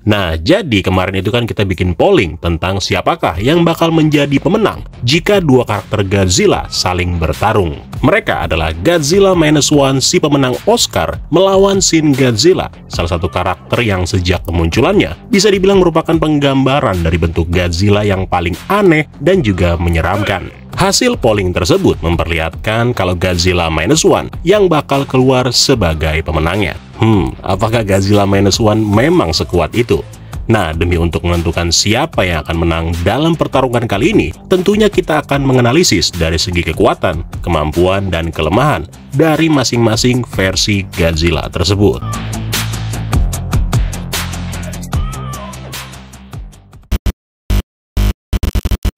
Nah, jadi kemarin itu kan kita bikin polling tentang siapakah yang bakal menjadi pemenang jika dua karakter Godzilla saling bertarung. Mereka adalah Godzilla Minus One, si pemenang Oscar, melawan Shin Godzilla, salah satu karakter yang sejak kemunculannya bisa dibilang merupakan penggambaran dari bentuk Godzilla yang paling aneh dan juga menyeramkan. Hasil polling tersebut memperlihatkan kalau Godzilla Minus One yang bakal keluar sebagai pemenangnya. Apakah Godzilla Minus One memang sekuat itu? Nah, demi untuk menentukan siapa yang akan menang dalam pertarungan kali ini, tentunya kita akan menganalisis dari segi kekuatan, kemampuan, dan kelemahan dari masing-masing versi Godzilla tersebut.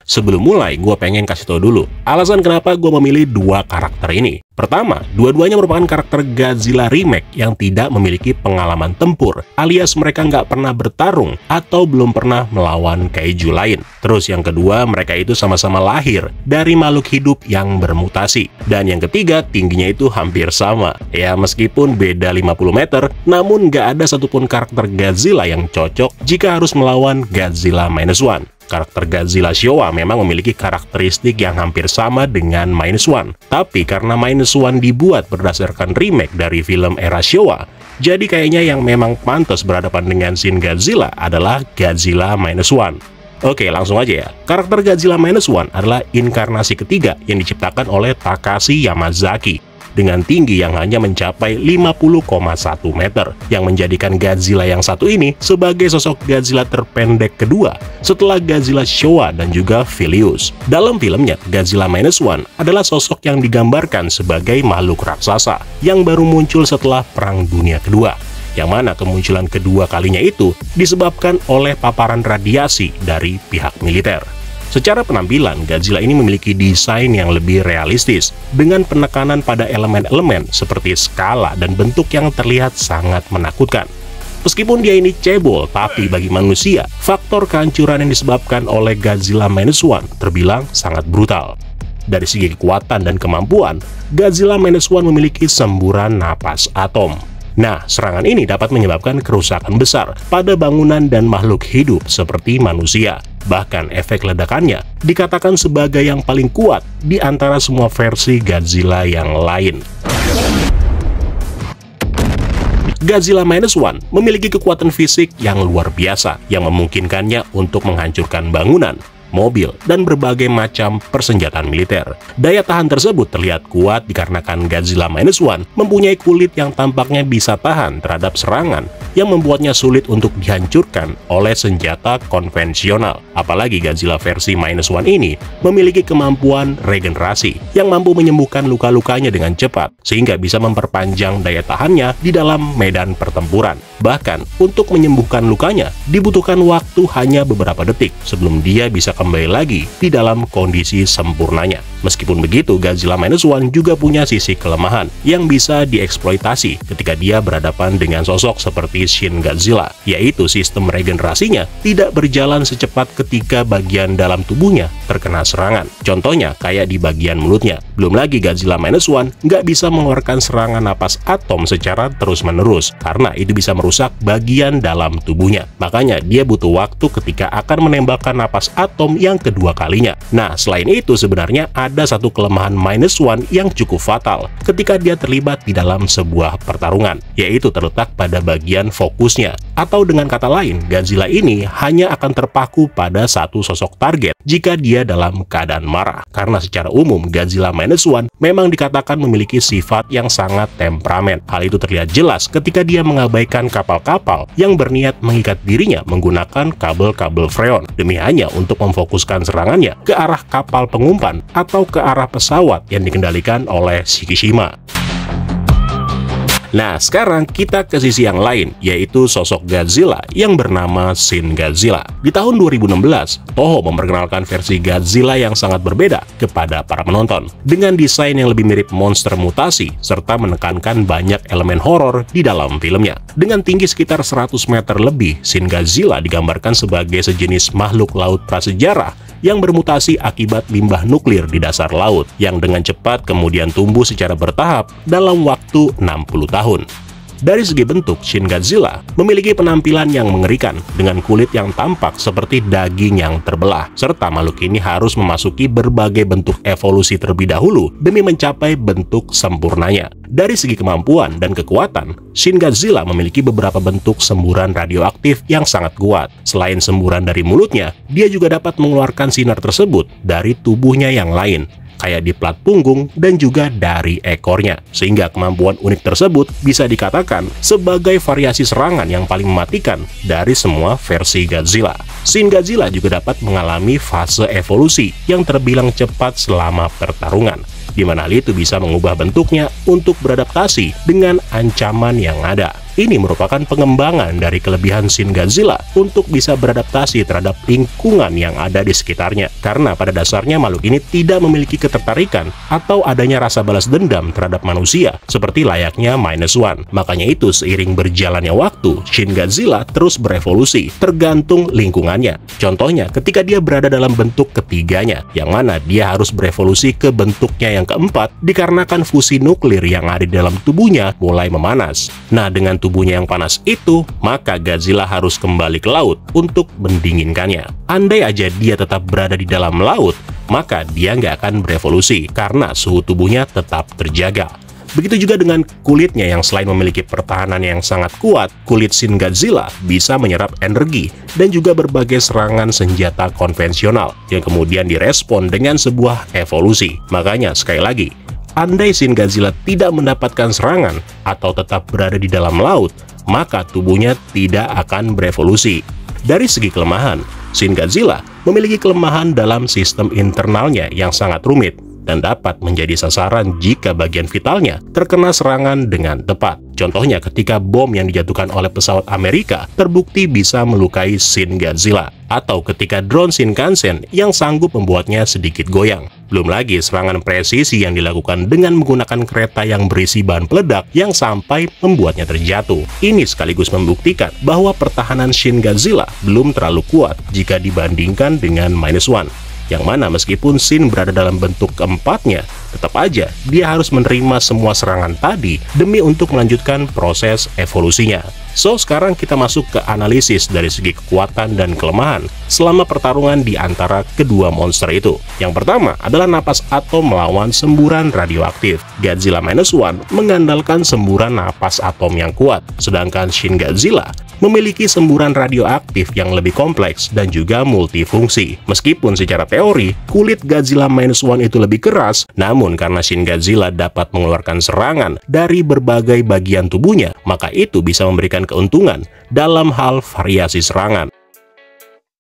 Sebelum mulai, gue pengen kasih tau dulu alasan kenapa gue memilih dua karakter ini. Pertama, dua-duanya merupakan karakter Godzilla remake yang tidak memiliki pengalaman tempur, alias mereka nggak pernah bertarung atau belum pernah melawan kaiju lain. Terus yang kedua, mereka itu sama-sama lahir dari makhluk hidup yang bermutasi. Dan yang ketiga, tingginya itu hampir sama. Ya, meskipun beda 50 meter, namun nggak ada satupun karakter Godzilla yang cocok jika harus melawan Godzilla Minus One. Karakter Godzilla Showa memang memiliki karakteristik yang hampir sama dengan Minus One. Tapi karena Minus One dibuat berdasarkan remake dari film era Showa, jadi kayaknya yang memang pantas berhadapan dengan Shin Godzilla adalah Godzilla Minus One. Oke, langsung aja ya. Karakter Godzilla Minus One adalah inkarnasi ketiga yang diciptakan oleh Takashi Yamazaki, dengan tinggi yang hanya mencapai 50,1 meter, yang menjadikan Godzilla yang satu ini sebagai sosok Godzilla terpendek kedua setelah Godzilla Showa dan juga Vilius. Dalam filmnya, Godzilla Minus One adalah sosok yang digambarkan sebagai makhluk raksasa yang baru muncul setelah Perang Dunia Kedua, yang mana kemunculan kedua kalinya itu disebabkan oleh paparan radiasi dari pihak militer. Secara penampilan, Godzilla ini memiliki desain yang lebih realistis, dengan penekanan pada elemen-elemen seperti skala dan bentuk yang terlihat sangat menakutkan. Meskipun dia ini cebol, tapi bagi manusia, faktor kehancuran yang disebabkan oleh Godzilla Minus One terbilang sangat brutal. Dari segi kekuatan dan kemampuan, Godzilla Minus One memiliki semburan napas atom. Nah, serangan ini dapat menyebabkan kerusakan besar pada bangunan dan makhluk hidup seperti manusia. Bahkan efek ledakannya dikatakan sebagai yang paling kuat di antara semua versi Godzilla yang lain. Godzilla Minus One memiliki kekuatan fisik yang luar biasa yang memungkinkannya untuk menghancurkan bangunan, mobil, dan berbagai macam persenjataan militer. Daya tahan tersebut terlihat kuat dikarenakan Godzilla Minus One mempunyai kulit yang tampaknya bisa tahan terhadap serangan yang membuatnya sulit untuk dihancurkan oleh senjata konvensional. Apalagi Godzilla versi Minus One ini memiliki kemampuan regenerasi yang mampu menyembuhkan luka-lukanya dengan cepat, sehingga bisa memperpanjang daya tahannya di dalam medan pertempuran. Bahkan, untuk menyembuhkan lukanya, dibutuhkan waktu hanya beberapa detik sebelum dia bisa kembali lagi di dalam kondisi sempurnanya. Meskipun begitu, Godzilla Minus One juga punya sisi kelemahan yang bisa dieksploitasi ketika dia berhadapan dengan sosok seperti Shin Godzilla, yaitu sistem regenerasinya tidak berjalan secepat ketika bagian dalam tubuhnya terkena serangan. Contohnya kayak di bagian mulutnya. Belum lagi Godzilla Minus One nggak bisa mengeluarkan serangan napas atom secara terus-menerus, karena itu bisa merusak bagian dalam tubuhnya. Makanya dia butuh waktu ketika akan menembakkan napas atom yang kedua kalinya. Nah, selain itu sebenarnya ada satu kelemahan Minus One yang cukup fatal ketika dia terlibat di dalam sebuah pertarungan, yaitu terletak pada bagian fokusnya. Atau dengan kata lain, Godzilla ini hanya akan terpaku pada satu sosok target jika dia dalam keadaan marah. Karena secara umum, Godzilla Minus One memang dikatakan memiliki sifat yang sangat temperamen. Hal itu terlihat jelas ketika dia mengabaikan kapal-kapal yang berniat mengikat dirinya menggunakan kabel-kabel freon demi hanya untuk memfokuskan serangannya ke arah kapal pengumpan atau ke arah pesawat yang dikendalikan oleh Shikishima. Nah, sekarang kita ke sisi yang lain, yaitu sosok Godzilla yang bernama Shin Godzilla. Di tahun 2016, Toho memperkenalkan versi Godzilla yang sangat berbeda kepada para penonton, dengan desain yang lebih mirip monster mutasi, serta menekankan banyak elemen horor di dalam filmnya. Dengan tinggi sekitar 100 meter lebih, Shin Godzilla digambarkan sebagai sejenis makhluk laut prasejarah yang bermutasi akibat limbah nuklir di dasar laut, yang dengan cepat kemudian tumbuh secara bertahap dalam waktu 60 tahun. Dari segi bentuk, Shin Godzilla memiliki penampilan yang mengerikan dengan kulit yang tampak seperti daging yang terbelah, serta makhluk ini harus memasuki berbagai bentuk evolusi terlebih dahulu demi mencapai bentuk sempurnanya. Dari segi kemampuan dan kekuatan, Shin Godzilla memiliki beberapa bentuk semburan radioaktif yang sangat kuat. Selain semburan dari mulutnya, dia juga dapat mengeluarkan sinar tersebut dari tubuhnya yang lain, kayak di plat punggung dan juga dari ekornya. Sehingga kemampuan unik tersebut bisa dikatakan sebagai variasi serangan yang paling mematikan dari semua versi Godzilla. Shin Godzilla juga dapat mengalami fase evolusi yang terbilang cepat selama pertarungan, di mana hal itu bisa mengubah bentuknya untuk beradaptasi dengan ancaman yang ada. Ini merupakan pengembangan dari kelebihan Shin Godzilla untuk bisa beradaptasi terhadap lingkungan yang ada di sekitarnya. Karena pada dasarnya makhluk ini tidak memiliki ketertarikan atau adanya rasa balas dendam terhadap manusia, seperti layaknya Minus One. Makanya itu, seiring berjalannya waktu, Shin Godzilla terus berevolusi, tergantung lingkungannya. Contohnya, ketika dia berada dalam bentuk ketiganya, yang mana dia harus berevolusi ke bentuknya yang keempat, dikarenakan fusi nuklir yang ada di dalam tubuhnya mulai memanas. Nah, dengan tubuhnya yang panas itu, maka Godzilla harus kembali ke laut untuk mendinginkannya. Andai aja dia tetap berada di dalam laut, maka dia nggak akan berevolusi karena suhu tubuhnya tetap terjaga. Begitu juga dengan kulitnya yang selain memiliki pertahanan yang sangat kuat, kulit Shin Godzilla bisa menyerap energi dan juga berbagai serangan senjata konvensional yang kemudian direspon dengan sebuah evolusi. Makanya, sekali lagi, andai Shin Godzilla tidak mendapatkan serangan atau tetap berada di dalam laut, maka tubuhnya tidak akan berevolusi. Dari segi kelemahan, Shin Godzilla memiliki kelemahan dalam sistem internalnya yang sangat rumit dan dapat menjadi sasaran jika bagian vitalnya terkena serangan dengan tepat. Contohnya ketika bom yang dijatuhkan oleh pesawat Amerika terbukti bisa melukai Shin Godzilla, atau ketika drone Shinkansen yang sanggup membuatnya sedikit goyang. Belum lagi serangan presisi yang dilakukan dengan menggunakan kereta yang berisi bahan peledak yang sampai membuatnya terjatuh. Ini sekaligus membuktikan bahwa pertahanan Shin Godzilla belum terlalu kuat jika dibandingkan dengan Minus One, yang mana meskipun Shin berada dalam bentuk keempatnya, tetap aja dia harus menerima semua serangan tadi demi untuk melanjutkan proses evolusinya. So, sekarang kita masuk ke analisis dari segi kekuatan dan kelemahan selama pertarungan di antara kedua monster itu. Yang pertama adalah napas atom melawan semburan radioaktif. Godzilla Minus One mengandalkan semburan napas atom yang kuat, sedangkan Shin Godzilla memiliki semburan radioaktif yang lebih kompleks dan juga multifungsi. Meskipun secara teori, kulit Godzilla Minus One itu lebih keras, namun karena Shin Godzilla dapat mengeluarkan serangan dari berbagai bagian tubuhnya, maka itu bisa memberikan keuntungan dalam hal variasi serangan.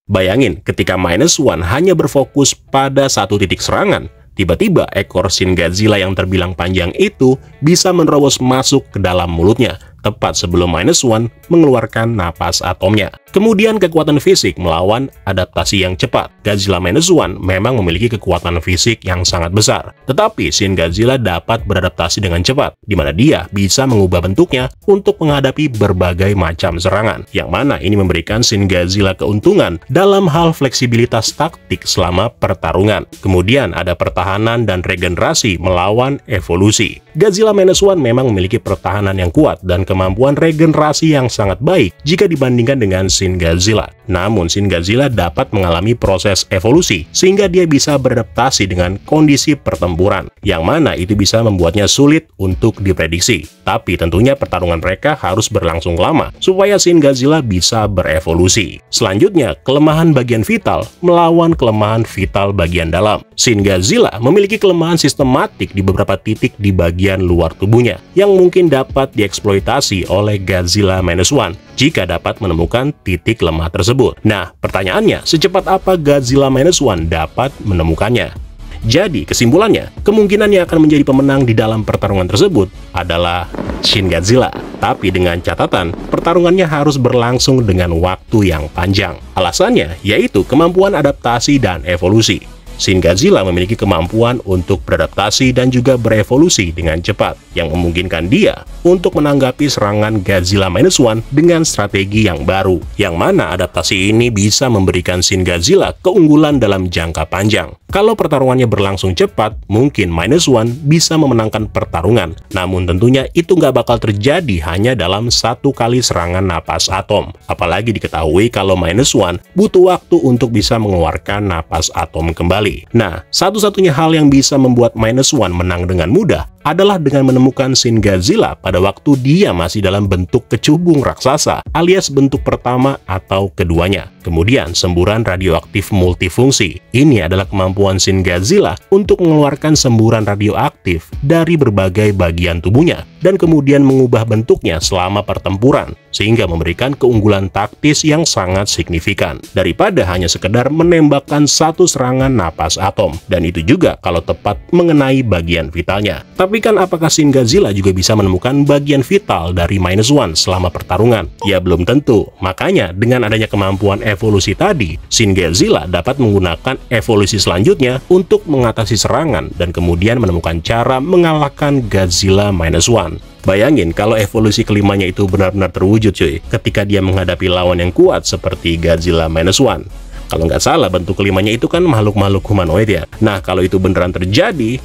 Bayangin, ketika Minus One hanya berfokus pada satu titik serangan, tiba-tiba ekor Shin Godzilla yang terbilang panjang itu bisa menerobos masuk ke dalam mulutnya, tepat sebelum Minus One mengeluarkan napas atomnya. Kemudian kekuatan fisik melawan adaptasi yang cepat. Godzilla Minus One memang memiliki kekuatan fisik yang sangat besar, tetapi Shin Godzilla dapat beradaptasi dengan cepat, di mana dia bisa mengubah bentuknya untuk menghadapi berbagai macam serangan, yang mana ini memberikan Shin Godzilla keuntungan dalam hal fleksibilitas taktik selama pertarungan. Kemudian ada pertahanan dan regenerasi melawan evolusi. Godzilla Minus One memang memiliki pertahanan yang kuat dan kemampuan regenerasi yang sangat baik jika dibandingkan dengan Shin Godzilla. Namun Shin Godzilla dapat mengalami proses evolusi sehingga dia bisa beradaptasi dengan kondisi pertempuran, yang mana itu bisa membuatnya sulit untuk diprediksi. Tapi tentunya pertarungan mereka harus berlangsung lama supaya Shin Godzilla bisa berevolusi. Selanjutnya, kelemahan bagian vital melawan kelemahan vital bagian dalam. Shin Godzilla memiliki kelemahan sistematik di beberapa titik di bagian luar tubuhnya yang mungkin dapat dieksploitasi oleh Godzilla Minus One jika dapat menemukan titik lemah tersebut. Nah, pertanyaannya, secepat apa Godzilla Minus One dapat menemukannya? Jadi, kesimpulannya, kemungkinan yang akan menjadi pemenang di dalam pertarungan tersebut adalah Shin Godzilla. Tapi dengan catatan, pertarungannya harus berlangsung dengan waktu yang panjang. Alasannya yaitu kemampuan adaptasi dan evolusi. Shin Godzilla memiliki kemampuan untuk beradaptasi dan juga berevolusi dengan cepat, yang memungkinkan dia untuk menanggapi serangan Godzilla Minus One dengan strategi yang baru, yang mana adaptasi ini bisa memberikan Shin Godzilla keunggulan dalam jangka panjang. Kalau pertarungannya berlangsung cepat, mungkin Minus One bisa memenangkan pertarungan, namun tentunya itu nggak bakal terjadi hanya dalam satu kali serangan napas atom. Apalagi diketahui kalau Minus One butuh waktu untuk bisa mengeluarkan napas atom kembali. Nah, satu-satunya hal yang bisa membuat Minus One menang dengan mudah adalah dengan menemukan Shin Godzilla pada waktu dia masih dalam bentuk kecubung raksasa, alias bentuk pertama atau keduanya. Kemudian, semburan radioaktif multifungsi. Ini adalah kemampuan Shin Godzilla untuk mengeluarkan semburan radioaktif dari berbagai bagian tubuhnya, dan kemudian mengubah bentuknya selama pertempuran, sehingga memberikan keunggulan taktis yang sangat signifikan, daripada hanya sekedar menembakkan satu serangan napas atom, dan itu juga kalau tepat mengenai bagian vitalnya. Tapi kan apakah Shin Godzilla juga bisa menemukan bagian vital dari Minus One selama pertarungan? Ya belum tentu. Makanya dengan adanya kemampuan evolusi tadi, Shin Godzilla dapat menggunakan evolusi selanjutnya untuk mengatasi serangan dan kemudian menemukan cara mengalahkan Godzilla Minus One. Bayangin kalau evolusi kelimanya itu benar-benar terwujud cuy, ketika dia menghadapi lawan yang kuat seperti Godzilla Minus One. Kalau nggak salah, bentuk kelimanya itu kan makhluk-makhluk humanoid ya. Nah, kalau itu beneran terjadi,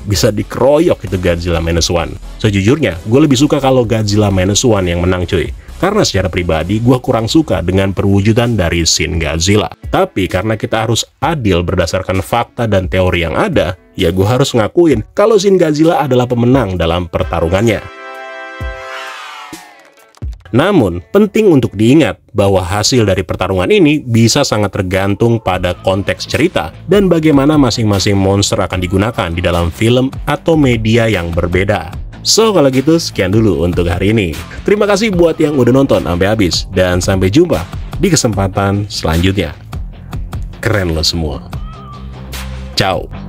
bisa dikeroyok itu Godzilla Minus One. Sejujurnya, gue lebih suka kalau Godzilla Minus One yang menang cuy. Karena secara pribadi, gue kurang suka dengan perwujudan dari Shin Godzilla. Tapi karena kita harus adil berdasarkan fakta dan teori yang ada, ya gue harus ngakuin kalau Shin Godzilla adalah pemenang dalam pertarungannya. Namun, penting untuk diingat bahwa hasil dari pertarungan ini bisa sangat tergantung pada konteks cerita dan bagaimana masing-masing monster akan digunakan di dalam film atau media yang berbeda. So, kalau gitu sekian dulu untuk hari ini. Terima kasih buat yang udah nonton sampai habis, dan sampai jumpa di kesempatan selanjutnya. Keren lo semua. Ciao.